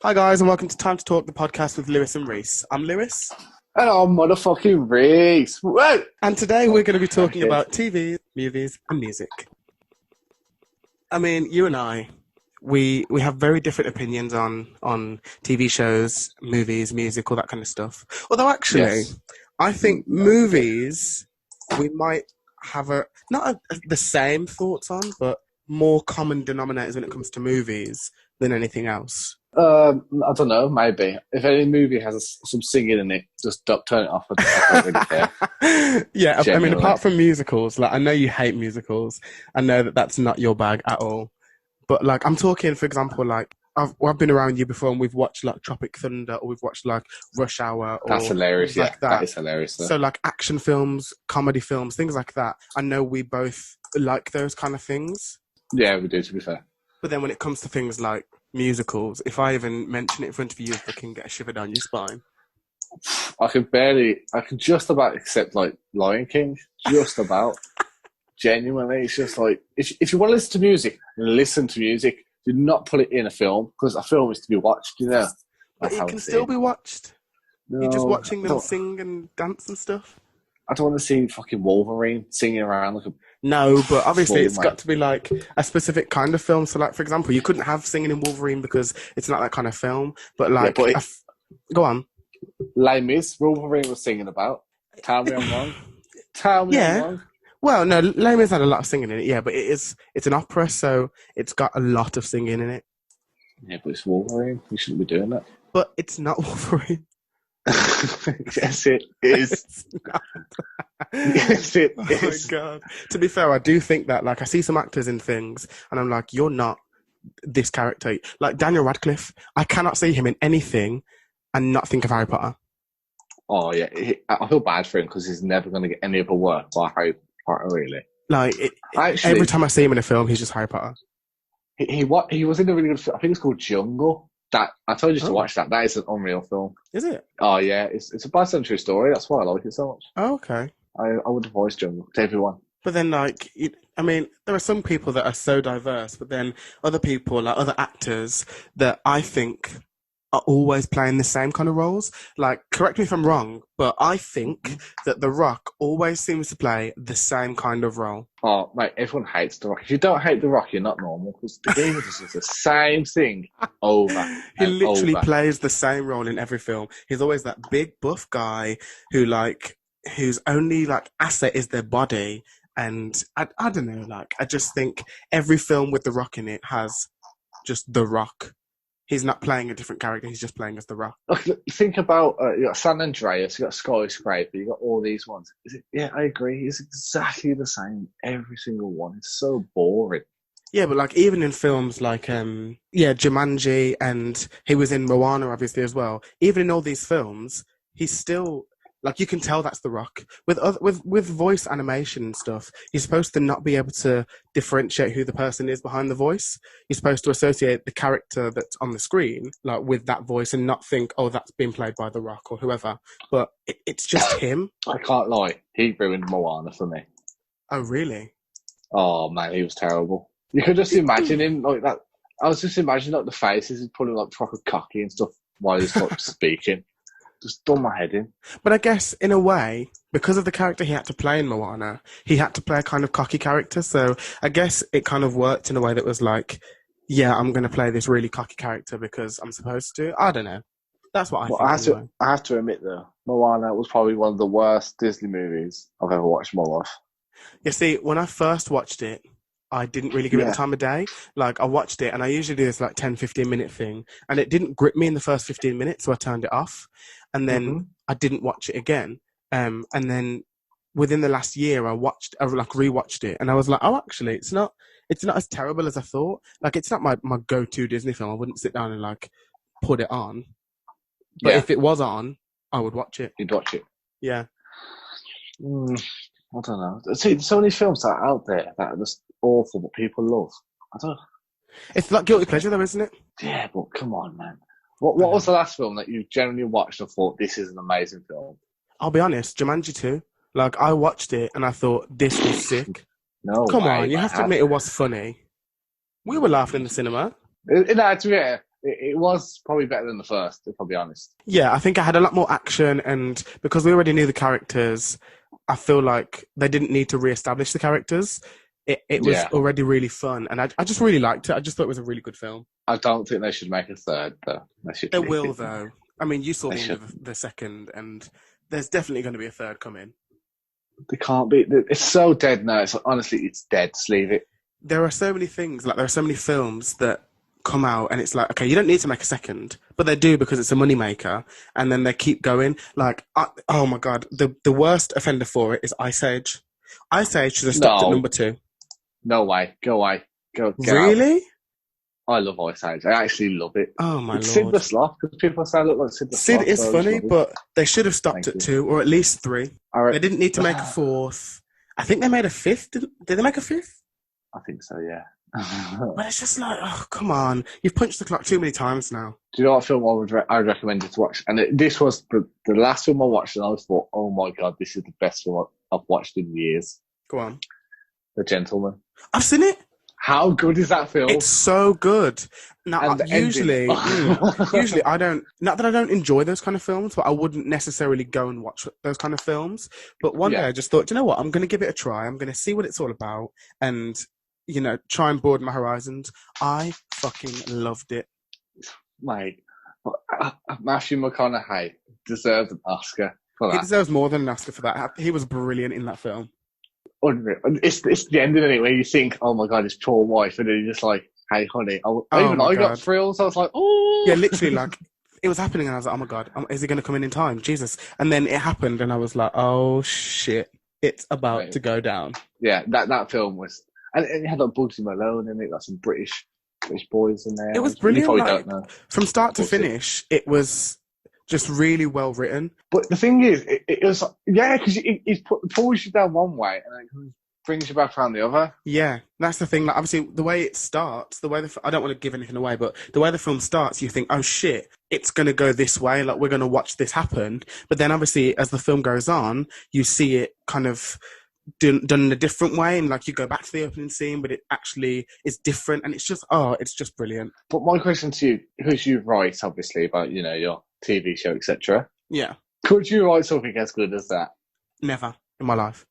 Hi guys, and welcome to Time to Talk, the podcast with Lewis and Reiss. I'm Lewis, Hello, motherfucking Reiss. Whoa! and today we're Oh, going to be talking crackhead. about TV, movies, and music. I mean, you and I, we have very different opinions on TV shows, movies, music, all that kind of stuff. Although actually, Yes. I think movies we might have the same thoughts on, but more common denominators when it comes to movies than anything else. I don't know, maybe. If any movie has some singing in it, just don't turn it off. I don't really care, Yeah, I mean, genuinely. apart from musicals, like I know you hate musicals. I know that that's not your bag at all. But like, I'm talking, for example, like I've been around you before, and we've watched like Tropic Thunder, or we've watched like Rush Hour, That's or hilarious, things yeah. like That that. is hilarious, though. So like action films, comedy films, things like that. I know we both like those kind of things. Yeah, we do, to be fair. But then when it comes to things like musicals, if I even mention it in front of you, you fucking get a shiver down your spine. I can just about accept, like, Lion King. Just about. Genuinely. It's just like, if you want to listen to music, listen to music. Do not put it in a film, because a film is to be watched, you know. But That's it how can it's still seen. be watched. You're just No, watching them sing and dance and stuff. I don't want to see fucking Wolverine singing around like a No, but obviously fool, it's mate. got to be like a specific kind of film. So, like for example, you couldn't have singing in Wolverine because it's not that kind of film. But Yeah, like, go on. Les Mis, Wolverine was singing about. Tell me I'm wrong. Tell me I'm Yeah. wrong. Well, no, Les Mis had a lot of singing in it. Yeah, but it's an opera, so it's got a lot of singing in it. Yeah, but it's Wolverine. You shouldn't be doing that. But it's not Wolverine. Yes, it is. It's not. Yes, it Oh my is. god. To be fair, I do think that like I see some actors in things, and I'm like, you're not this character. Like Daniel Radcliffe, I cannot see him in anything and not think of Harry Potter. Oh, yeah. I feel bad for him because he's never going to get any other work by Harry Potter, really. Like every Actually, time I see him in a film, he's just Harry Potter. he was in a really good film. I think it's called Jungle. That I told you to Oh, watch that. That is an unreal film. is it? Oh, yeah. It's a bad century story. That's why I like it so much. Oh, okay. I would voice Jungle to everyone. But then, like, I mean, there are some people that are so diverse, but then other people, like other actors, that I think are always playing the same kind of roles. Like, correct me if I'm wrong, but I think that The Rock always seems to play the same kind of role. Oh, mate, everyone hates The Rock. If you don't hate The Rock, you're not normal, because the game is just the same thing over He and literally over. plays the same role in every film. He's always that big buff guy who like whose only like asset is their body. And I don't know, like I just think every film with The Rock in it has just The Rock. He's not playing a different character, he's just playing as The Rock. Look, think about you got San Andreas, you got Skyscraper, you got all these ones. Yeah, I agree. It's exactly the same every single one. It's so boring. Yeah, but like even in films like yeah, Jumanji, and he was in Moana obviously as well. Even in all these films, he's still like you can tell that's The Rock. With voice animation and stuff, you're supposed to not be able to differentiate who the person is behind the voice. You're supposed to associate the character that's on the screen like with that voice and not think, oh, that's been played by The Rock or whoever. But it's just him. I can't lie. He ruined Moana for me. Oh, really? Oh man, he was terrible. You could just imagine him like that. I was just imagining like the faces he's pulling like proper cocky and stuff while he's like speaking. Just done my head in. But I guess in a way, because of the character he had to play in Moana, he had to play a kind of cocky character. So I guess it kind of worked in a way that was like, yeah, I'm going to play this really cocky character because I'm supposed to. I don't know. That's what I Well, think anyway. I have to admit though, Moana was probably one of the worst Disney movies I've ever watched in my life. You see, when I first watched it, I didn't really give it the Yeah. time of day. Like, I watched it, and I usually do this, like, 10, 15-minute thing, and it didn't grip me in the first 15 minutes, so I turned it off. And then hmm I didn't watch it again. And then within the last year, I like, rewatched it, and I was like, oh, actually, it's not as terrible as I thought. Like, it's not my go-to Disney film. I wouldn't sit down and, like, put it on. But Yeah, if it was on, I would watch it. you'd watch it. Yeah. Mm, I don't know. See, there's so many films that are out there that are just awful, but people love. I don't. It's like guilty pleasure, though, isn't it? Yeah, but come on, man. What I What know. was the last film that you generally watched and thought this is an amazing film? I'll be honest, Jumanji 2. Like, I watched it and I thought, this was sick. No Come way, on, you have to man. admit it was funny. We were laughing in the cinema. No, to be fair, it was probably better than the first, if I'll be honest. Yeah, I think I had a lot more action, and because we already knew the characters, I feel like they didn't need to re-establish the characters. It was Yeah. already really fun, and I just really liked it. I just thought it was a really good film. I don't think they should make a third, though. They will, though. I mean, you saw They the end should. of the second, and there's definitely going to be a third coming. They can't be. It's so dead now. It's like, honestly, it's dead. Just leave it. There are so many things, like there are so many films that come out, and it's like, okay, you don't need to make a second, but they do because it's a moneymaker, and then they keep going. Like, oh my god, the worst offender for it is Ice Age. Ice Age should have stopped at number 2. No way. Go away. Get Really? out. I love Ice Age. I actually love it. Oh my it's lord. Sid the Sloth, because people say I look like Sid the Sloth. Sid is so funny, but they should have stopped Thank at you. 2, or at least 3. Right. They didn't need to make a 4th. I think they made a 5th. Did they make a 5th? I think so, yeah. But it's just like, oh, come on. You've punched the clock too many times now. Do you know what film I'd recommend you to watch? And this was the last film I watched, and I was thought, oh my god, this is the best film I've watched in years. Go on. The Gentleman. I've seen it. How good is that film? It's so good. Now, And the usually ending. I don't, not that I don't enjoy those kind of films, but I wouldn't necessarily go and watch those kind of films. But one day I just thought, you know what? I'm going to give it a try. I'm going to see what it's all about and, you know, try and broaden my horizons. I fucking loved it. Mate, Matthew McConaughey deserved an Oscar for He that. deserves more than an Oscar for that. He was brilliant in that film. Unreal. It's the ending anyway. You think, oh my god, his poor wife, and then you're just like, hey, honey. I got thrills. I was like, oh. Yeah, literally, like, it was happening, and I was like, oh my god, is he going to come in time? Jesus. And then it happened, and I was like, oh shit, it's about to go down. Yeah, that film was, and it had like Bugsy Malone in it, like some British boys in there. It was brilliant. You probably like, don't know. From start to finish, it was just really well written. But the thing is, it was, because it pulls you down one way and then brings you back around the other. Yeah, that's the thing. Like, obviously, the way it starts, I don't want to give anything away, but the way the film starts, you think, oh shit, it's going to go this way. Like, we're going to watch this happen. But then, obviously, as the film goes on, you see it kind of done in a different way, and like you go back to the opening scene, but it actually is different, and it's just brilliant. But my question to you, because you write obviously about your TV show, etc. Yeah, could you write something as good as that? Never in my life.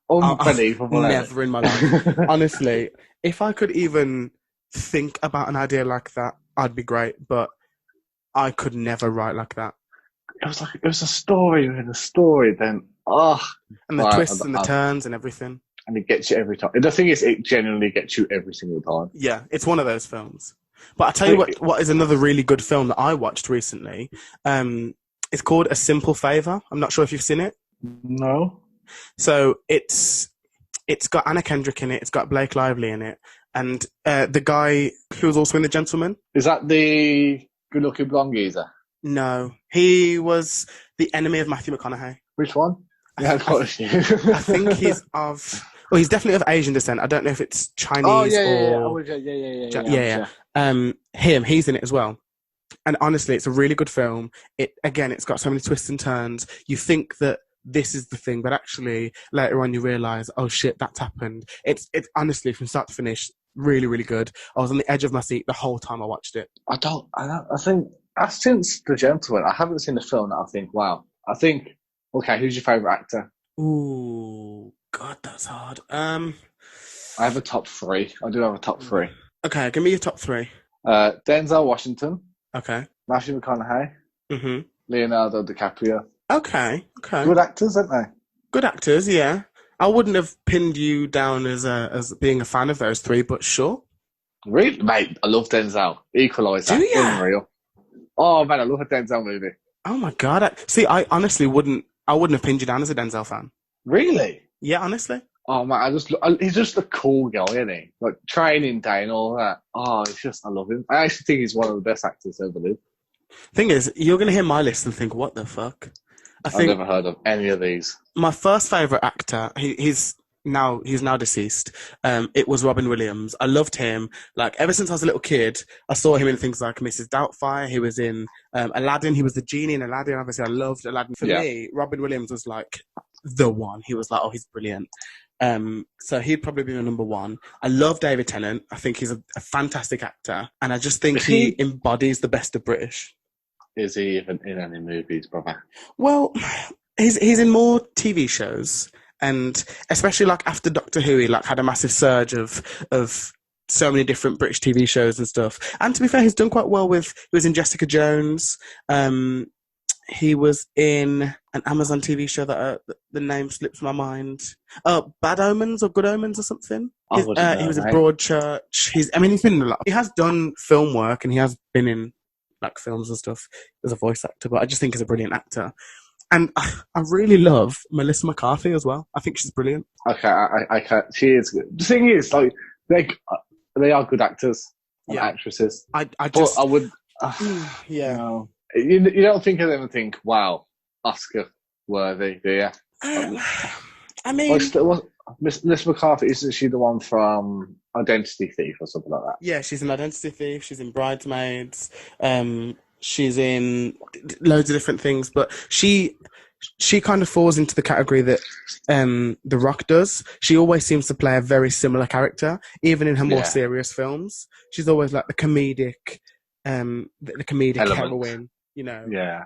Unbelievable. Never in my life. Honestly, if I could even think about an idea like that, I'd be great. But I could never write like that. It was a story within a story. Then and the twists and the turns and everything. And it gets you every time. The thing is, it genuinely gets you every single time. Yeah, it's one of those films. But I tell you what is another really good film that I watched recently. It's called A Simple Favor. I'm not sure if you've seen it. No. So it's got Anna Kendrick in it. It's got Blake Lively in it, and the guy who was also in The Gentleman. Is that the good-looking blonde geezer? No, he was the enemy of Matthew McConaughey. Which one? Yeah, I think he's he's definitely of Asian descent. I don't know if it's Chinese or him. He's in it as well. And honestly, it's a really good film. It's got so many twists and turns. You think that this is the thing, but actually later on you realise, oh shit, that's happened. It's honestly from start to finish really, really good. I was on the edge of my seat the whole time I watched it. I think since The Gentleman, I haven't seen a film that I think, wow. I think, okay, who's your favourite actor? Ooh, God, that's hard. I have a top 3. I do have a top 3. Okay, give me your top 3. Denzel Washington. Okay. Matthew McConaughey. Mm-hmm. Leonardo DiCaprio. Okay. Good actors, aren't they? Good actors, yeah. I wouldn't have pinned you down as being a fan of those 3, but sure. Really? Mate, I love Denzel. Equalizer. Do you? Unreal. Oh, man, I love a Denzel movie. Oh, my God. I honestly wouldn't have pinned you down as a Denzel fan. Really? Yeah, honestly. Oh, man, he's just a cool guy, isn't he? Like, Training Day and all that. Oh, I love him. I actually think he's one of the best actors ever lived. Thing is, you're going to hear my list and think, what the fuck? I've never heard of any of these. My first favourite actor, he's now deceased. It was Robin Williams. I loved him. Like, ever since I was a little kid, I saw him in things like Mrs. Doubtfire. He was in Aladdin. He was the genie in Aladdin. Obviously, I loved Aladdin. For me, Robin Williams was like the one. He was like, oh, he's brilliant. So he'd probably be my number one. I love David Tennant. I think he's a fantastic actor, and I just think he embodies the best of British. Is he even in any movies, brother? Well, he's in more TV shows, and especially like after Doctor Who, he like had a massive surge of so many different British TV shows and stuff. And to be fair, he's done quite well with. He was in Jessica Jones. He was in an Amazon TV show that the name slips my mind. Bad Omens or Good Omens or something. He was in Broadchurch. He's been in a lot. He has done film work and he has been in like films and stuff as a voice actor. But I just think he's a brilliant actor, and I really love Melissa McCarthy as well. I think she's brilliant. Okay, I can't. She is good. The thing is, like they are good actors and actresses. I would. Yeah. No. You don't think of them and think, wow, Oscar worthy, do you? I mean, Miss McCarthy, isn't she the one from Identity Thief or something like that? Yeah, she's in Identity Thief. She's in Bridesmaids. She's in loads of different things, but she kind of falls into the category that The Rock does. She always seems to play a very similar character, even in her more serious films. She's always like the comedic heroine. You know. Yeah.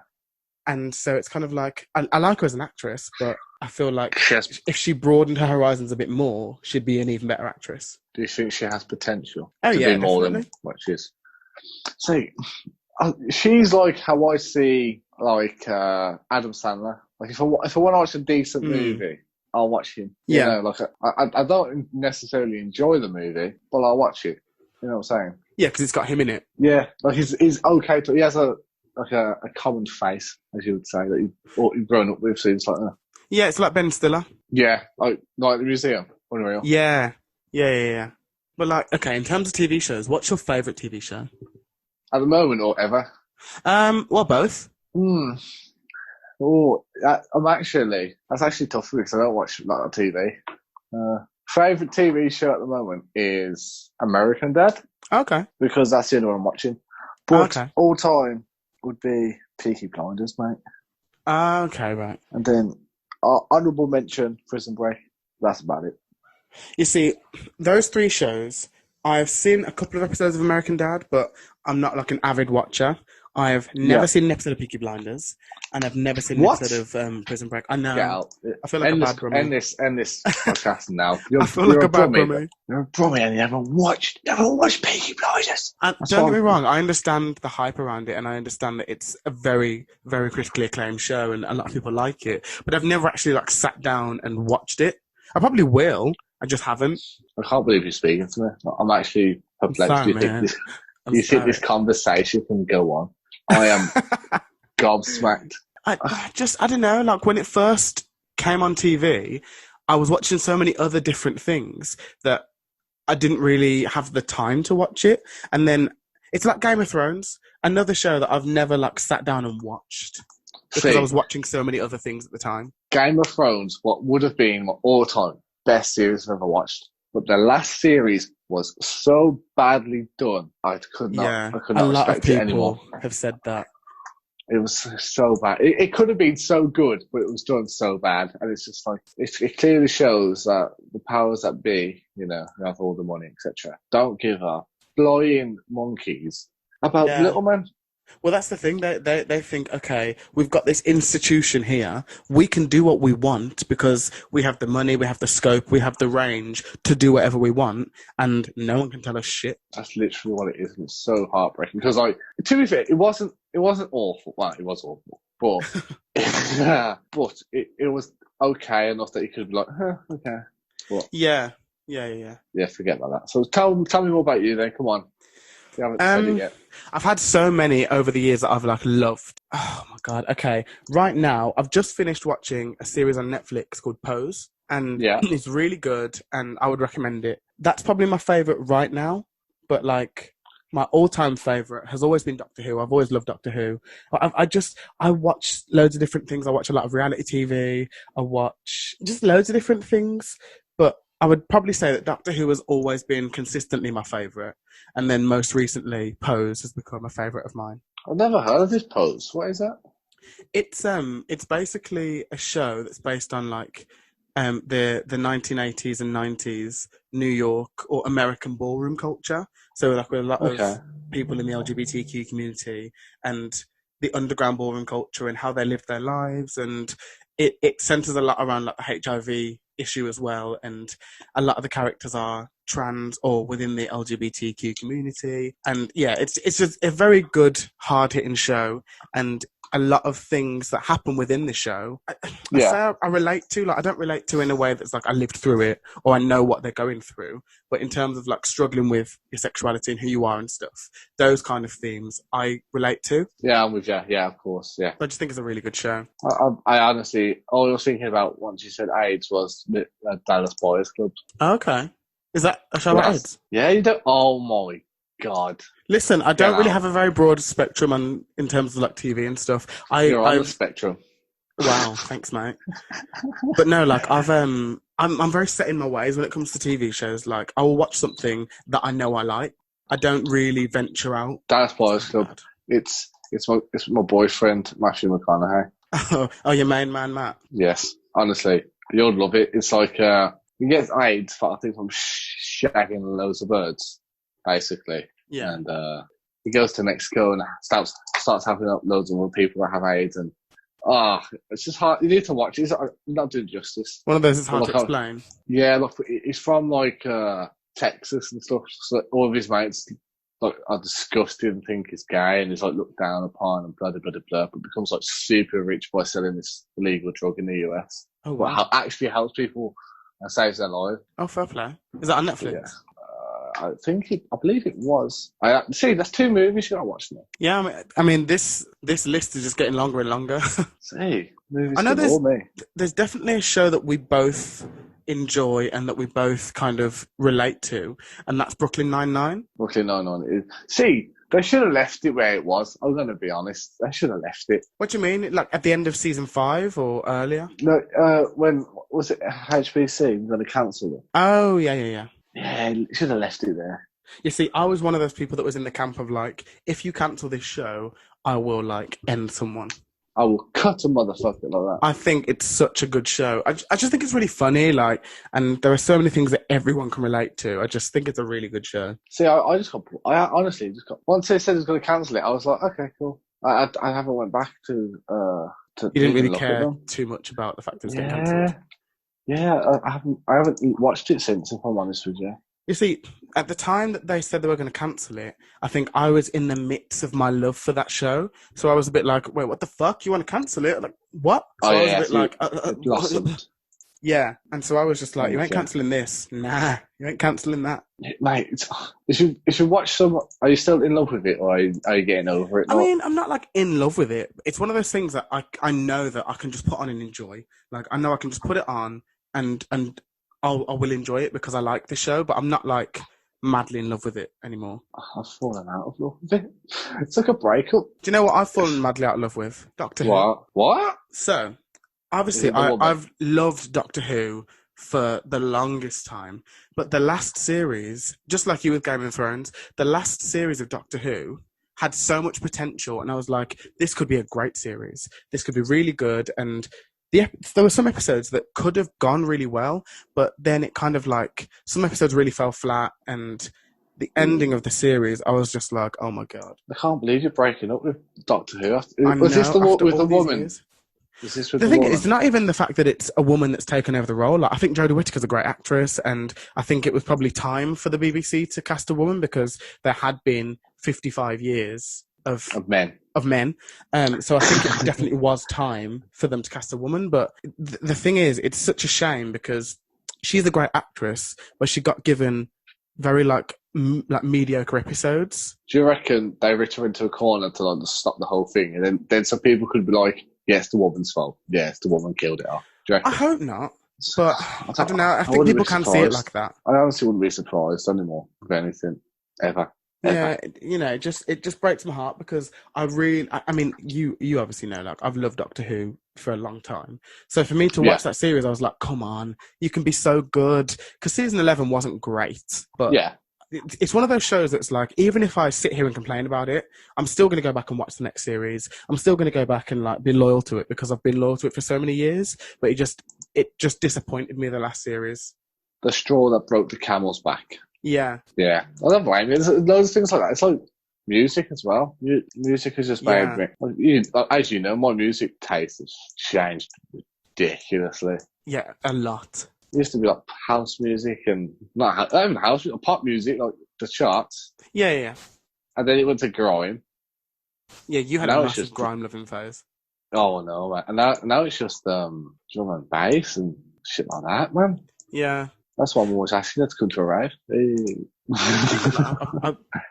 And so it's kind of like, I like her as an actress, but I feel like if she broadened her horizons a bit more, she'd be an even better actress. Do you think she has potential to be more than what she is? See, she's like how I see like Adam Sandler. Like if I want to watch a decent movie, I'll watch him. You know, like I don't necessarily enjoy the movie, but I'll watch it. You know what I'm saying? Yeah, because it's got him in it. Yeah, like he's okay. He has a common face, as you would say, that you've grown up with. So it's like, yeah, it's like Ben Stiller. Yeah, like the museum. Unreal. Yeah. But like, okay, in terms of TV shows, what's your favourite TV show? At the moment or ever? Well, both. Oh, that's actually tough for me because I don't watch a lot of TV. Favourite TV show at the moment is American Dad. Okay. Because that's the only one I'm watching. But all time would be Peaky Blinders, mate. Okay, right. And then honourable mention, Prison Break. That's about it. You see, those three shows, I've seen a couple of episodes of American Dad, but I'm not like an avid watcher. I've never seen an episode of Peaky Blinders, and I've never seen an episode of Prison Break. I know. Get out. I feel like a bad brummie. End this podcast now. I feel like a bad brummie. You're a brummie and you haven't watched Peaky Blinders. And don't get me wrong, I understand the hype around it, and I understand that it's a very, very critically acclaimed show, and a lot of people like it. But I've never actually like sat down and watched it. I probably will. I just haven't. I can't believe you're speaking to me. I'm actually perplexed. You think this conversation can go on? I am gobsmacked. I don't know, like when it first came on TV, I was watching so many other different things that I didn't really have the time to watch it. And then it's like Game of Thrones, another show that I've never like sat down and watched because I was watching so many other things at the time. Game of Thrones, what would have been my all-time best series I've ever watched. But the last series was so badly done, I could not respect it anymore. A lot of people have said that. It was so bad. It could have been so good, but it was done so bad. And it's just like, it clearly shows that the powers that be, you know, who have all the money, etc., don't give a flying monkeys about little men. Well, that's the thing. They think, okay, we've got this institution here. We can do what we want because we have the money, we have the scope, we have the range to do whatever we want, and no one can tell us shit. That's literally what it is, and it's so heartbreaking. Because, like, to be fair, it wasn't awful. Well, it was awful, but but it was okay enough that you could be like, okay. But, yeah. Forget about that. So tell me more about you then. Come on. You haven't said it yet. I've had so many over the years that I've like loved. Oh my god. Okay. Right now, I've just finished watching a series on Netflix called Pose. And it's really good and I would recommend it. That's probably my favourite right now. But like my all-time favourite has always been Doctor Who. I've always loved Doctor Who. I watch loads of different things. I watch a lot of reality TV. I watch just loads of different things. But I would probably say that Doctor Who has always been consistently my favourite. And then most recently, Pose has become a favourite of mine. I've never heard of this Pose. What is that? It's basically a show that's based on like the 1980s and 90s New York or American ballroom culture. So like with a lot Okay. of people in the LGBTQ community and the underground ballroom culture and how they live their lives, and it centers a lot around like the HIV issue as well, and a lot of the characters are trans or within the LGBTQ community, and yeah, it's just a very good hard hitting show, and a lot of things that happen within the show, I Yeah. say I relate to. Like, I don't relate to in a way that's like I lived through it or I know what they're going through. But in terms of like struggling with your sexuality and who you are and stuff, those kind of themes I relate to. Yeah, I'm with you. Yeah, of course. Yeah. I just think it's a really good show. I honestly, all I was thinking about once you said AIDS was the Dallas Boys Club. Okay. Is that a show about AIDS? Yeah, you don't. Oh my God. Listen, I don't really out. have a very broad spectrum in terms of like TV and stuff. You're on the spectrum. Wow, thanks, mate. But no, like I'm very set in my ways when it comes to TV shows. Like I will watch something that I know I like. I don't really venture out. Dallas Boys Club. It's my boyfriend Matthew McConaughey. Oh, your main man, Matt. Yes, honestly, you'll love it. It's like he gets AIDS, I think, from shagging loads of birds, basically. Yeah. And he goes to Mexico and starts having loads of other people that have AIDS, and it's just hard. You need to watch it. It's not doing justice. One of those is hard to explain. Yeah, look, he's from like Texas and stuff. So all of his mates like are disgusted and think he's gay, and he's like looked down upon and blah blah blah blah. But becomes like super rich by selling this illegal drug in the US. Oh wow! But actually helps people and saves their life. Oh, fair play. Is that on Netflix? Yeah. I believe it was. See, that's 2 movies you gotta watch now. Yeah, I mean this list is just getting longer and longer. See, movies. I know there's definitely a show that we both enjoy and that we both kind of relate to, and that's Brooklyn Nine-Nine. Brooklyn Nine-Nine. See, they should have left it where it was. I'm going to be honest. They should have left it. What do you mean? Like at the end of season 5 or earlier? No, when was it HBC going to cancel it? Oh, yeah. Yeah, should have left it there. You see, I was one of those people that was in the camp of like, if you cancel this show, I will like end someone. I will cut a motherfucker like that. I think it's such a good show. I just think it's really funny, like, and there are so many things that everyone can relate to. I just think it's a really good show. See, I honestly just got, once they said it was going to cancel it, I was like, okay, cool. I haven't went back to you didn't really care too much about the fact that it was getting cancelled. Yeah, I haven't watched it since, if I'm honest with you. You see, at the time that they said they were going to cancel it, I think I was in the midst of my love for that show. So I was a bit like, wait, what the fuck? You want to cancel it? Like, what? So I was a bit like, yeah. And so I was just like, you ain't cancelling this. Nah, you ain't cancelling that. Mate, you should watch some. Are you still in love with it, or are you getting over it? I mean, I'm not like in love with it. It's one of those things that I know that I can just put on and enjoy. Like, I know I can just put it I will enjoy it because I like the show, but I'm not like madly in love with it anymore. I've fallen out of love with it. It's like a breakup. Do you know what I've fallen madly out of love with? Doctor Who. What? So, obviously, I've loved Doctor Who for the longest time, but the last series, just like you with Game of Thrones, the last series of Doctor Who had so much potential, and I was like, this could be a great series. This could be really good, and there were some episodes that could have gone really well, but then it kind of like, some episodes really fell flat, and the ending of the series, I was just like, oh my God. I can't believe you're breaking up with Doctor Who. Was this with the woman? Is this with the thing? It's not even the fact that it's a woman that's taken over the role. Like, I think Jodie Whittaker's a great actress, and I think it was probably time for the BBC to cast a woman because there had been 55 years of men. So I think it definitely was time for them to cast a woman. But the thing is, it's such a shame because she's a great actress, but she got given very like mediocre episodes. Do you reckon they ripped her into a corner to like stop the whole thing, and then some people could be like, "Yeah, it's the woman's fault. Yeah, it's the woman killed it off." Do you reckon? I hope not, but I don't know. I think people can see it like that. I honestly wouldn't be surprised anymore with anything ever. Yeah, you know, it just breaks my heart because I mean, you obviously know, like, I've loved Doctor Who for a long time. So for me to watch that series, I was like, come on, you can be so good. Because season 11 wasn't great, but it's one of those shows that's like, even if I sit here and complain about it, I'm still going to go back and watch the next series. I'm still going to go back and like be loyal to it because I've been loyal to it for so many years, but it just it just disappointed me the last series. The straw that broke the camel's back. Yeah. Yeah, I don't blame you. There's loads of things like that. It's like music as well. Music is just Yeah. very, as you know, my music taste has changed ridiculously. Yeah, a lot. It used to be like house music and not even house music, pop music, like the charts. Yeah. And then it went to grime. Yeah, you had Now a it's massive just grime loving phase. oh no, man. And now it's just drum and bass and shit like that, man. Yeah. That's why I'm always asking her to come to a rave. Hey.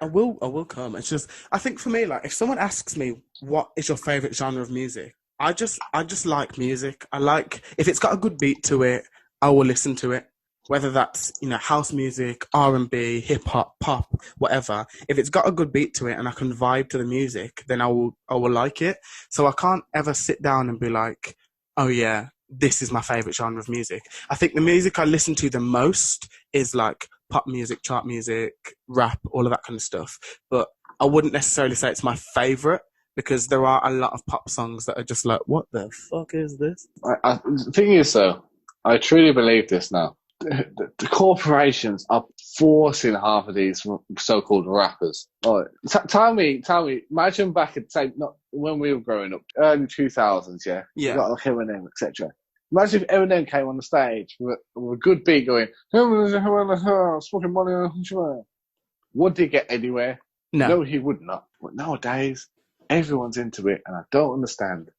I will come. It's just, I think for me, like, if someone asks me what is your favorite genre of music, I just like music. I like, if it's got a good beat to it, I will listen to it. Whether that's, house music, R&B, hip hop, pop, whatever. If it's got a good beat to it and I can vibe to the music, then I will like it. So I can't ever sit down and be like, oh yeah, this is my favorite genre of music. I think the music I listen to the most is like pop music, chart music, rap, all of that kind of stuff. But I wouldn't necessarily say it's my favorite, because there are a lot of pop songs that are just like, what the fuck is this? The thing is, though, I truly believe this now. The corporations are forcing half of these so-called rappers. Oh, tell me, imagine back at, say, not when we were growing up, early 2000s, yeah? Yeah. You got like Eminem, etc. Imagine if Eminem came on the stage with a good beat going, smoking money. Would he get anywhere? No, he would not. But nowadays, everyone's into it, and I don't understand.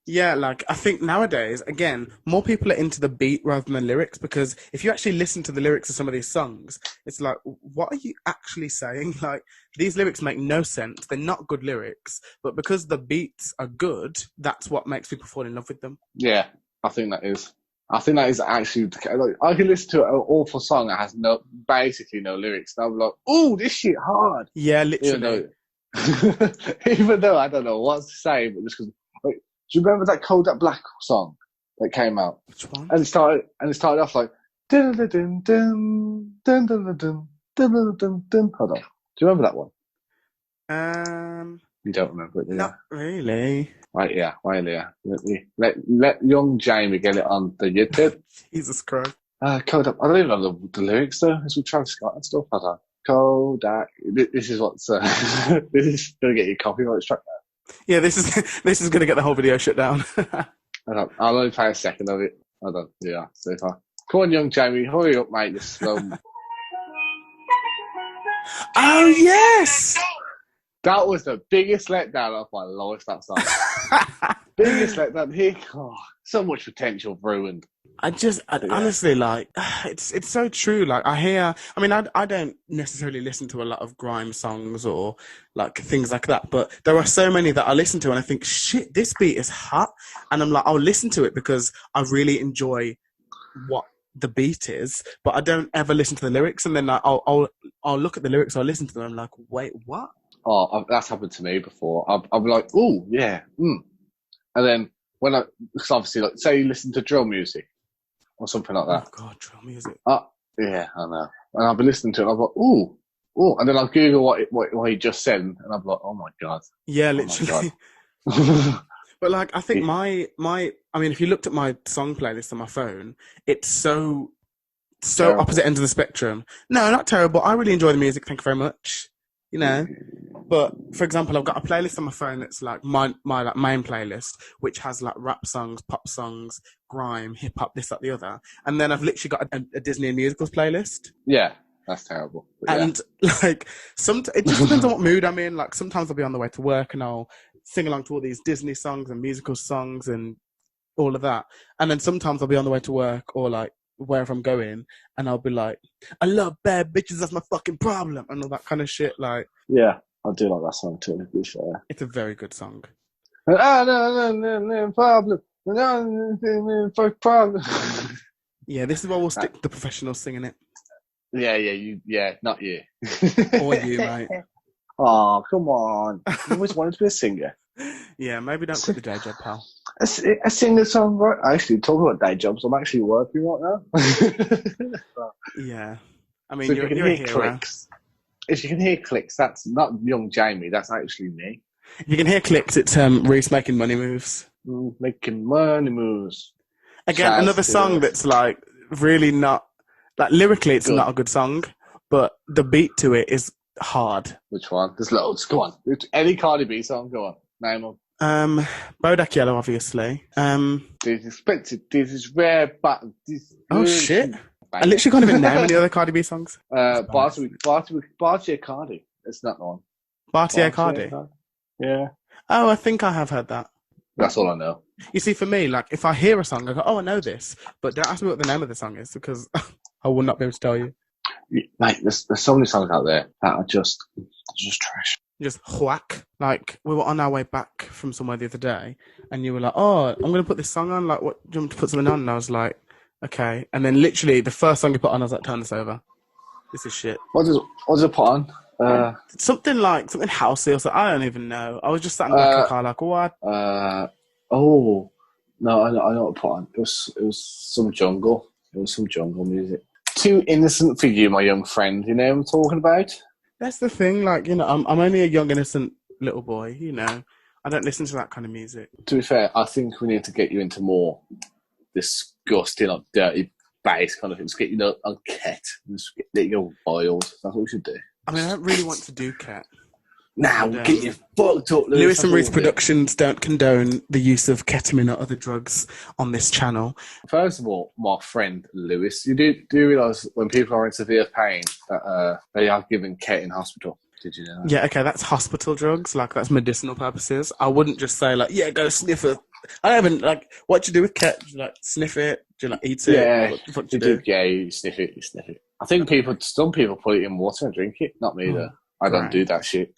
Yeah, like, I think nowadays, again, more people are into the beat rather than the lyrics, because if you actually listen to the lyrics of some of these songs, it's like, what are you actually saying? Like, these lyrics make no sense. They're not good lyrics, but because the beats are good, that's what makes people fall in love with them. Yeah, I think that is actually, like, I can listen to an awful song that has basically no lyrics, and I'm like, oh, this shit hard. Yeah, literally. Even though I don't know what to say, but just because, like, do you remember that Kodak Black song that came out? Which one? And it started off like dun dun dun dun dun dun dun dun dun dun. Hold on. Do you remember that one? You don't remember it, do you? Not really. Right, yeah. Let young Jamie get it on the YouTube. Jesus Christ. Kodak. I don't even know the lyrics though. It's with Travis Scott and stuff. Hold on. Kodak. This is what's this is gonna get you copyright struck now. Yeah, this is going to get the whole video shut down. I'll only play a second of it. Hold on. Yeah, so far. Come on, young Jamie. Hurry up, mate. You're slow. Oh, yes! That was the biggest letdown of my life, that song. Biggest letdown. Here, so much potential ruined. Honestly, like, it's so true. Like, I don't necessarily listen to a lot of grime songs or like things like that, but there are so many that I listen to and I think, shit, this beat is hot. And I'm like, I'll listen to it because I really enjoy what the beat is, but I don't ever listen to the lyrics. And then like, I'll look at the lyrics, I'll listen to them. I'm like, wait, what? Oh, that's happened to me before. I'll be like, oh, yeah. And then because obviously, like, say you listen to drill music or something like that. Oh, God, drill music. Yeah, I know. And I'll be listening to it and I'll be like, ooh. And then I'll Google what he just said and I'll be like, oh my God. Yeah, literally. But like, I think if you looked at my song playlist on my phone, it's so terrible. Opposite ends of the spectrum. No, not terrible. I really enjoy the music. Thank you very much. But for example, I've got a playlist on my phone that's like my like main playlist, which has like rap songs, pop songs, grime, hip hop, this, that, the other. And then I've literally got a Disney and musicals playlist. Yeah, that's terrible. And like, it just depends on what mood I'm in. Like sometimes I'll be on the way to work and I'll sing along to all these Disney songs and musical songs and all of that. And then sometimes I'll be on the way to work or like wherever I'm going and I'll be like, I love bad bitches, that's my fucking problem, and all that kind of shit. Like, yeah, I do like that song too, to be fair. It's a very good song. Problem. Yeah, this is why we'll stick to the professionals singing it. Yeah, not you. Or you, mate. Oh, come on. I always wanted to be a singer. Yeah, maybe don't quit the day job, pal. A singer-songwriter. Actually, talking about day jobs, I'm actually working right now. Yeah. I mean, so you're a hero. Clicks. If you can hear clicks, that's not young Jamie, that's actually me. If you can hear clicks, it's Reiss making money moves. Making money moves. Again, Shout out another to song Lewis. that's like really not like lyrically, it's Good. not a good song, but the beat to it is hard. Which one? There's loads. Go on. Any Cardi B song, go on. Name them. Bodak Yellow, obviously. This is expensive. This is rare, but this. Oh shit! I literally can't even name any other Cardi B songs. Barty Cardi. It's not the one. Bartier Cardi. Yeah. Oh, I think I have heard that. That's all I know. You see, for me, like if I hear a song, I go, "Oh, I know this," but don't ask me what the name of the song is because I will not be able to tell you. Mate, there's so many songs out there that are just trash. Just whack. Like we were on our way back from somewhere the other day, and you were like, "Oh, I'm gonna put this song on. Like, what? Do you want me to put something on?" And I was like, "Okay." And then literally the first song you put on, I was like, "Turn this over. This is shit." What does it put on? Something housey or something. I don't even know. I was just sat in the back of the car like, what? Oh no, I know what it put on. It was some jungle. It was some jungle music. Too innocent for you, my young friend. You know what I'm talking about? That's the thing. Like, you know, I'm only a young innocent little boy. You know, I don't listen to that kind of music. To be fair, I think we need to get you into more disgusting, like dirty bass kind of things. Get you on Ket. Just get you wild. That's what we should do. I mean, I don't really want to do Ket. Now get you fucked up, Lewis and Reiss Productions don't condone the use of ketamine or other drugs on this channel. First of all, my friend Lewis, you do realise when people are in severe pain that they are given Ket in hospital? Did you know that? Yeah, okay, that's hospital drugs. Like, that's medicinal purposes. I wouldn't just say, like, yeah, go sniff it. I haven't, like, what do you do with Ket? Do you, like, sniff it? Do you, like, eat it? Yeah, what do you do? Yeah, you sniff it. I think some people put it in water and drink it. Not me, though. I don't do that shit.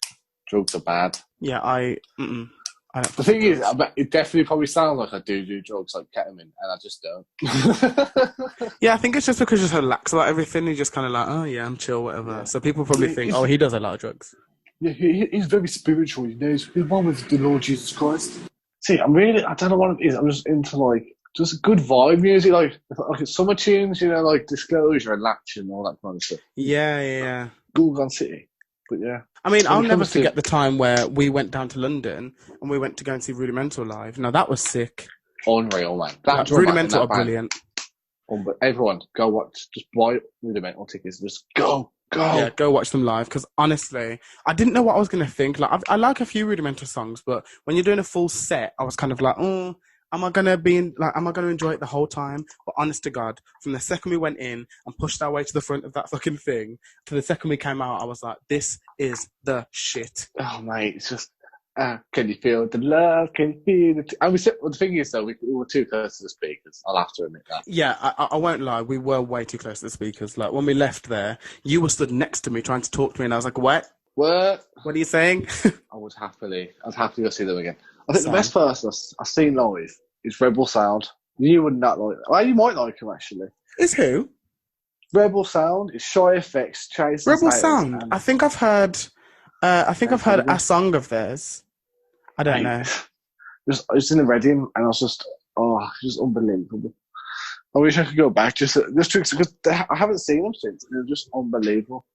Drugs are bad. Yeah, I don't. The thing is, it definitely probably sounds like I do drugs like ketamine, and I just don't. Yeah, I think it's just because you're so lax about everything. You're just kind of like, oh yeah, I'm chill, whatever. Yeah. So people probably think, oh, he does a lot of drugs. Yeah, he's very spiritual. You know, he's one with the Lord Jesus Christ. See, I don't know what it is. I'm just into like just good vibe music, like summer tunes. You know, like Disclosure and Latch and all that kind of stuff. Yeah. Gorgon City. But yeah. I mean, I'll never forget the time where we went down to London and we went to go and see Rudimental live. Now, that was sick. Unreal, man. Rudimental are brilliant. But everyone, go watch. Just buy Rudimental tickets. Just go. Yeah, go watch them live. Because honestly, I didn't know what I was going to think. Like, I like a few Rudimental songs, but when you're doing a full set, I was kind of like, oh, am I going to enjoy it the whole time? But honest to God, from the second we went in and pushed our way to the front of that fucking thing, to the second we came out, I was like, this is the shit. Oh, mate, it's just, can you feel the love? Can you feel it? And the thing is, though, we were too close to the speakers. I'll have to admit that. Yeah, I won't lie. We were way too close to the speakers. Like, when we left there, you were stood next to me trying to talk to me, and I was like, what? What are you saying? I'd happily go see them again. I think the best person I've seen live is Rebel Sound. You would not like. Well, you might like him actually. Is who? Rebel Sound is Shy FX, Chase. Rebel Sound. I think I've heard. I've heard a song of theirs. I don't know. I was in the Reading and I was just unbelievable. I wish I could go back just because I haven't seen them since. They're just unbelievable.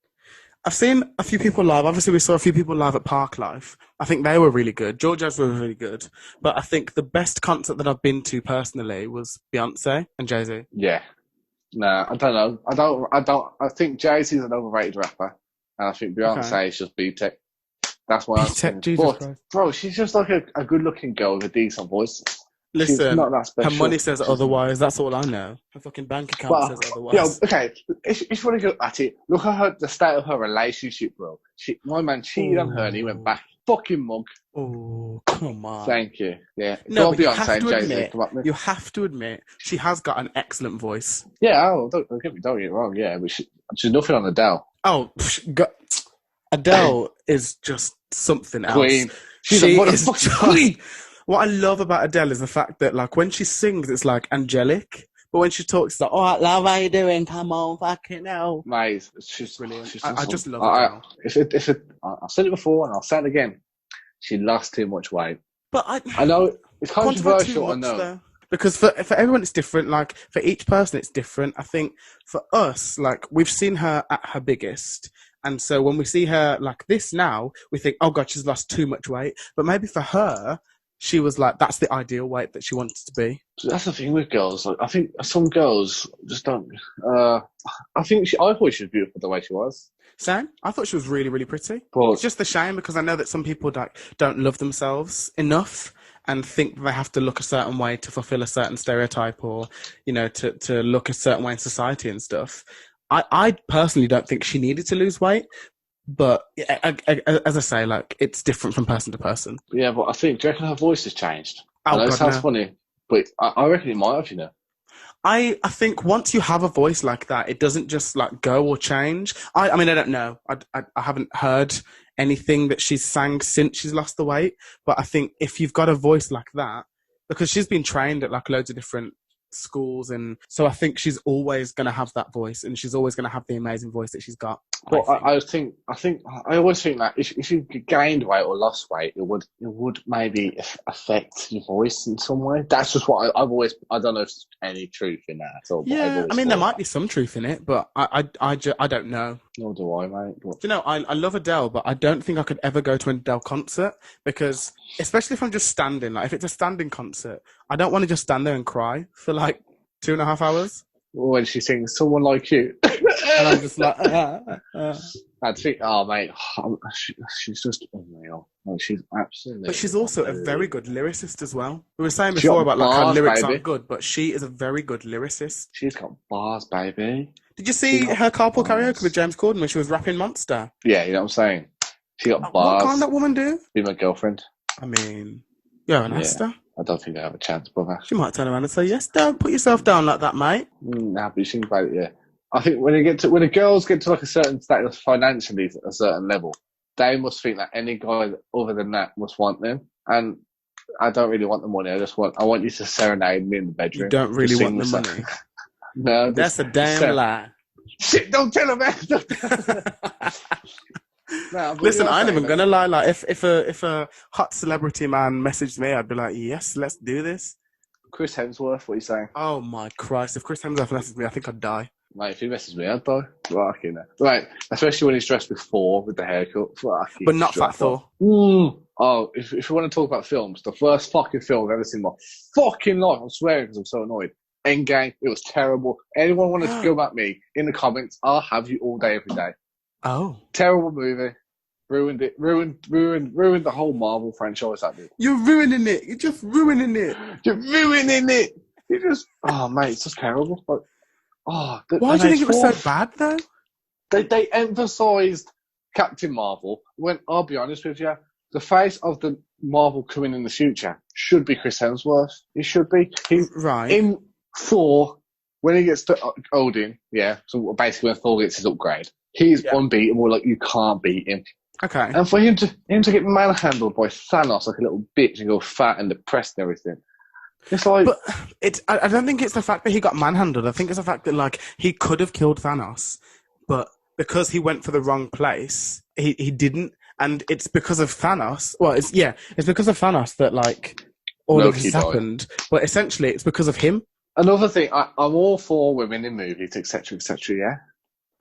I've seen a few people live. Obviously, we saw a few people live at Park Life. I think they were really good. Georgia's were really good. But I think the best concert that I've been to personally was Beyonce and Jay-Z. Yeah. Nah, I don't know. I think Jay-Z's an overrated rapper. And I think Beyonce is just B-Tech. That's why B-Tech, Jesus Christ. Bro, she's just like a good-looking girl with a decent voice. Listen, she's not that special. Her money says otherwise. That's all I know. Her fucking bank account says otherwise. Yeah, okay. If you want to go at it, look at the state of her relationship, bro. My man cheated on her and he went back. Fucking mug. Oh, come on. Thank you. Yeah. No, but you have to admit, she has got an excellent voice. Yeah, don't get me wrong. Yeah, but she's nothing on Adele. Oh, Adele is just something else. Queen. She's a motherfucking queen. What I love about Adele is the fact that, like, when she sings, it's like angelic. But when she talks, it's like, all right, love, how you doing? Come on, fucking hell. Mate, she's brilliant. I just love Adele. I've said it before and I'll say it again. She lost too much weight. But I know it's controversial, I know. Though. Because for everyone, it's different. Like, for each person, it's different. I think for us, like, we've seen her at her biggest. And so when we see her like this now, we think, oh, God, she's lost too much weight. But maybe for her, she was like, that's the ideal weight that she wanted to be. So that's the thing with girls. Like, I think some girls just don't. I thought she was beautiful the way she was. Same. I thought she was really, really pretty. But It's just a shame because I know that some people don't love themselves enough and think they have to look a certain way to fulfill a certain stereotype or, to look a certain way in society and stuff. I personally don't think she needed to lose weight. But as I say, like, it's different from person to person. yeah, but do you reckon her voice has changed? Oh, I know it God, sounds no. funny, but I reckon it might have, I think once you have a voice like that, it doesn't just like go or change. I mean, I don't know. I haven't heard anything that she's sang since she's lost the weight. But I think if you've got a voice like that, because she's been trained at like loads of different schools, and so I think she's always going to have that voice, and she's always going to have the amazing voice that she's got. Well, I always think that if you gained weight or lost weight, it would maybe affect your voice in some way. That's just what I've always. I don't know if there's any truth in that at all. Yeah, I mean, there might be some truth in it, but I don't know. Nor do I, mate. But... I love Adele, but I don't think I could ever go to an Adele concert because, especially if I'm just standing, like if it's a standing concert, I don't want to just stand there and cry for like 2.5 hours. When she sings "Someone Like You," and I'm just like, I think, oh mate, she's just unreal. Like, she's absolutely. But she's also a very good lyricist as well. We were saying before about like how lyrics aren't good, but she is a very good lyricist. She's got bars, baby. Did you see her carpool karaoke with James Corden when she was rapping Monster? Yeah, you know what I'm saying. She got bars. What can't that woman do? Be my girlfriend. I mean, you haven't asked her. I don't think I have a chance, brother. She might turn around and say, "Yes, don't put yourself down like that, mate." Nah, but you think about it, yeah. I think when the girls get to like a certain status financially at a certain level, they must think that any guy other than that must want them. And I don't really want the money. I want you to serenade me in the bedroom. You don't really want the money. No, that's a damn lie. Shit! Don't tell him that. No, listen, I ain't even gonna lie. Like, if a hot celebrity man messaged me, I'd be like, "Yes, let's do this." Chris Hemsworth, what are you saying? Oh my Christ! If Chris Hemsworth messaged me, I think I'd die. Mate, if he messaged me, I'd die. Fucking hell. Right, especially when he's dressed with Thor with the haircut. Fucking but not Fat Thor. Oh, if you want to talk about films, the first fucking film I've ever seen in my fucking life, I'm swearing because I'm so annoyed. Endgame, it was terrible. Anyone want to go at me in the comments? I'll have you all day, every day. Oh. Terrible movie. Ruined it. Ruined the whole Marvel franchise, that did. You're ruining it. You're just ruining it. You're ruining it. You just... Oh, mate, it's just terrible. Like, why do you think it was so bad, though? They emphasised Captain Marvel, when, I'll be honest with you, the face of the Marvel coming in the future should be Chris Hemsworth. He should be. Right. In Thor, when he gets to Odin, so basically when Thor gets his upgrade, he's unbeatable. Like, you can't beat him. Okay. And for him to get manhandled by Thanos like a little bitch and go fat and depressed and everything, it's like... But I don't think it's the fact that he got manhandled. I think it's the fact that, like, he could have killed Thanos, but because he went for the wrong place, he didn't. And it's because of Thanos. Well, it's because of Thanos that, like, all of this happened. But essentially, it's because of him. Another thing, I'm all for women in movies, etc., yeah?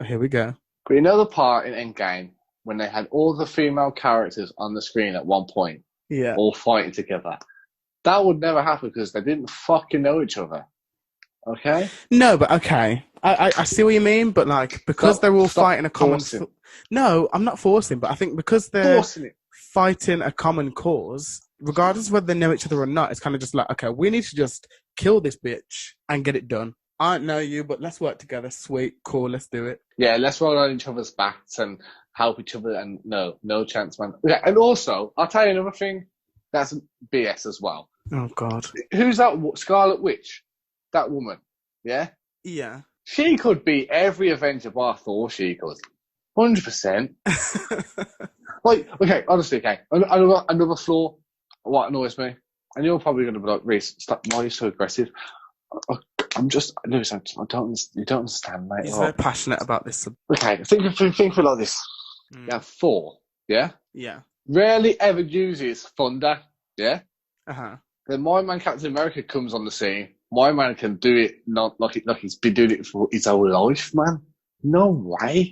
Here we go. But you know the part in Endgame when they had all the female characters on the screen at one point, all fighting together? That would never happen because they didn't fucking know each other. Okay? No, but okay. I see what you mean, but like, because they're all fighting a common... No, I'm not forcing, but I think because they're fighting a common cause, regardless of whether they know each other or not, it's kind of just like, okay, we need to just kill this bitch and get it done. I don't know you, but let's work together. Sweet, cool, let's do it. Yeah, let's roll on each other's backs and help each other, and no chance, man. Yeah, and also, I'll tell you another thing that's BS as well. Oh, God. Who's that Scarlet Witch? That woman, yeah? Yeah. She could be every Avenger bar Thor, she could. 100%. Like, okay, honestly, okay. Another flaw, what annoys me, and you're probably going to be like, Reiss, stop, why are you so aggressive? Lewis, you don't understand, mate. He's very passionate about this. Okay, think of it like this. You have Thor, yeah? Yeah. Rarely ever uses thunder, yeah? Uh-huh. Then my man Captain America comes on the scene. My man can do it not like he's been doing it for his whole life, man. No way.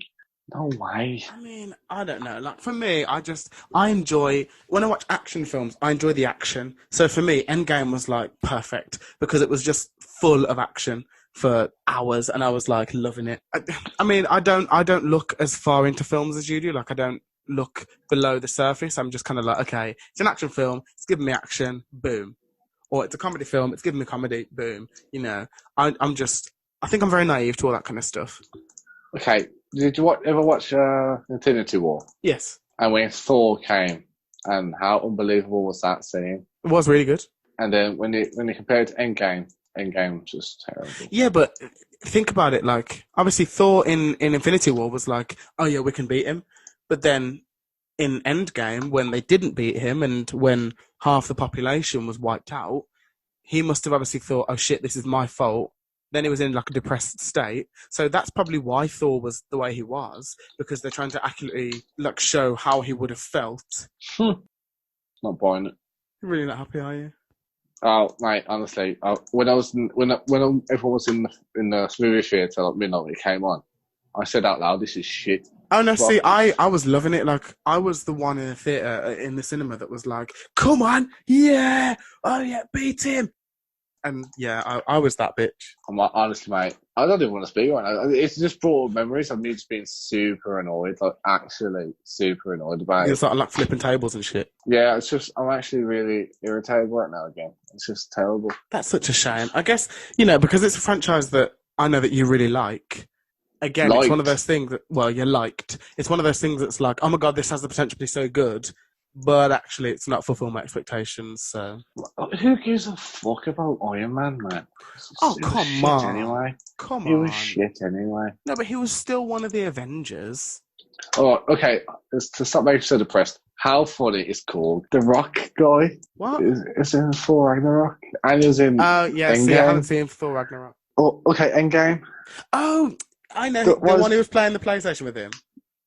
No way. I mean, I don't know. Like for me, I enjoy when I watch action films. I enjoy the action. So for me, Endgame was like perfect because it was just full of action for hours, and I was like loving it. I mean, I don't look as far into films as you do. Like I don't look below the surface. I'm just kind of like, okay, it's an action film. It's giving me action. Boom. Or it's a comedy film. It's giving me comedy. Boom. You know, I'm just. I think I'm very naive to all that kind of stuff. Okay, did you ever watch Infinity War? Yes, And when Thor came, and how unbelievable was that scene? it was really good. And then when you compare it to Endgame, Endgame was just terrible. Yeah, but think about it. Like, obviously, Thor in Infinity War was like, oh yeah, we can beat him. But then in Endgame, when they didn't beat him, and when half the population was wiped out, he must have obviously thought, oh shit, this is my fault. Then he was in like a depressed state. So that's probably why Thor was the way he was, because they're trying to accurately like show how he would have felt. Not buying it. You're really not happy, are you? Oh, mate, honestly, when everyone was in the movie theatre like midnight when it came on, I said out loud, "This is shit." Oh no! See, I was loving it. Like I was the one in the theatre in the cinema that was like, "Come on, yeah, oh yeah, beat him." And yeah, I was that bitch. Honestly, mate, I don't even want to speak right now. It's just brought up memories of me just being super annoyed, like actually super annoyed about it. It's like flipping tables and shit. Yeah, it's just, I'm actually really irritated right now again. It's just terrible. That's such a shame. I guess, you know, because it's a franchise that I know that you really like. Again, It's one of those things that, well, you liked. It's one of those things that's like, oh my God, this has the potential to be so good. But actually, it's not fulfilling my expectations. So who gives a fuck about Iron Man, man? Oh, come on! Anyway, come on. He was shit anyway. No, but he was still one of the Avengers. Oh, okay. To stop making so depressed, how funny is called the Rock guy? What? Is in Thor Ragnarok, and he's in. Oh yeah, see, I haven't seen Thor Ragnarok. Oh, okay, Endgame. Oh, I know the one who was playing the PlayStation with him.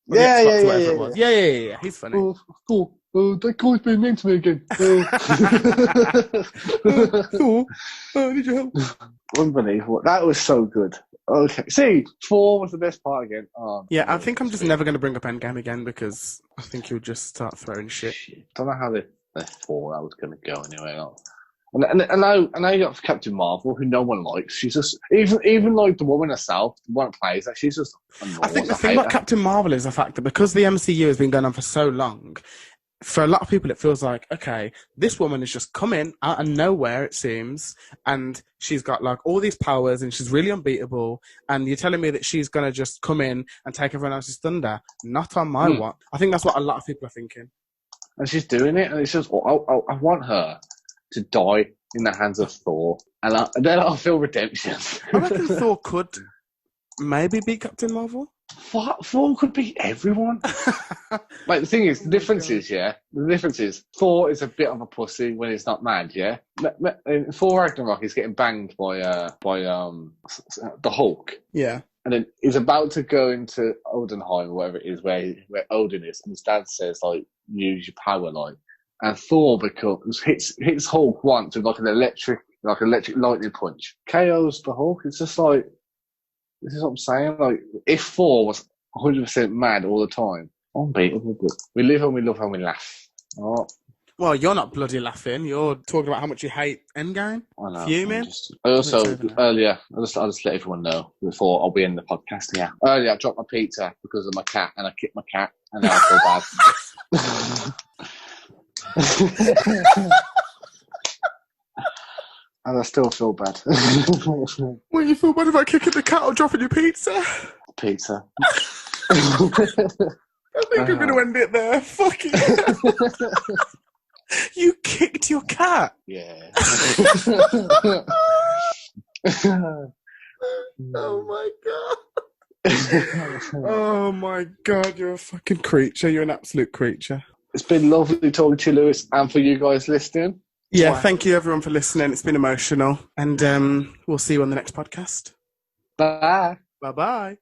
Yeah. He's funny. Cool. That guy's being mean to me again. Need your help? Unbelievable. That was so good. Okay. See, 4 was the best part again. Oh, yeah, I think I'm just never going to bring up Endgame again because I think you'll just start throwing shit. Don't know how the 4 that was going to go anyway. And now you got Captain Marvel, who no one likes. She's just even like the woman herself, the one that plays that, she's just annoying. I think the thing about Captain Marvel is the fact that because the MCU has been going on for so long, for a lot of people it feels like, okay, this woman has just come in out of nowhere, it seems, and she's got like all these powers and she's really unbeatable, and you're telling me that she's going to just come in and take everyone else's thunder? Not on my watch. I think that's what a lot of people are thinking. And she's doing it, and it's just, I want her to die in the hands of Thor, and then I'll feel redemption. I reckon Thor could maybe beat Captain Marvel. What? Thor could beat everyone. Like the thing is, the difference is Thor is a bit of a pussy when he's not mad. Yeah, in Thor Ragnarok, he's getting banged by the Hulk. Yeah. And then he's about to go into Odenheim, or wherever it is, where Odin is, and his dad says, like, use your power, like. And Thor hits Hulk once with like an electric lightning punch. KOs the Hulk. It's just like, this is what I'm saying. Like, if Thor was 100% mad all the time, unbeatable. But we live and we love and we laugh. Oh. Well, you're not bloody laughing. You're talking about how much you hate Endgame. I know. Fuming. Earlier, I'll just let everyone know before I'll be in the podcast. Yeah. Earlier, I dropped my pizza because of my cat, and I kicked my cat, and now I feel bad. And I still feel bad. Well, you feel bad about kicking the cat or dropping your pizza? Pizza. I think I'm going to end it there. Fuck it. You kicked your cat? Yeah. Oh my God. Oh my God, you're a fucking creature. You're an absolute creature. It's been lovely talking to you, Lewis, and for you guys listening. Yeah, thank you everyone for listening. It's been emotional. And we'll see you on the next podcast. Bye. Bye-bye.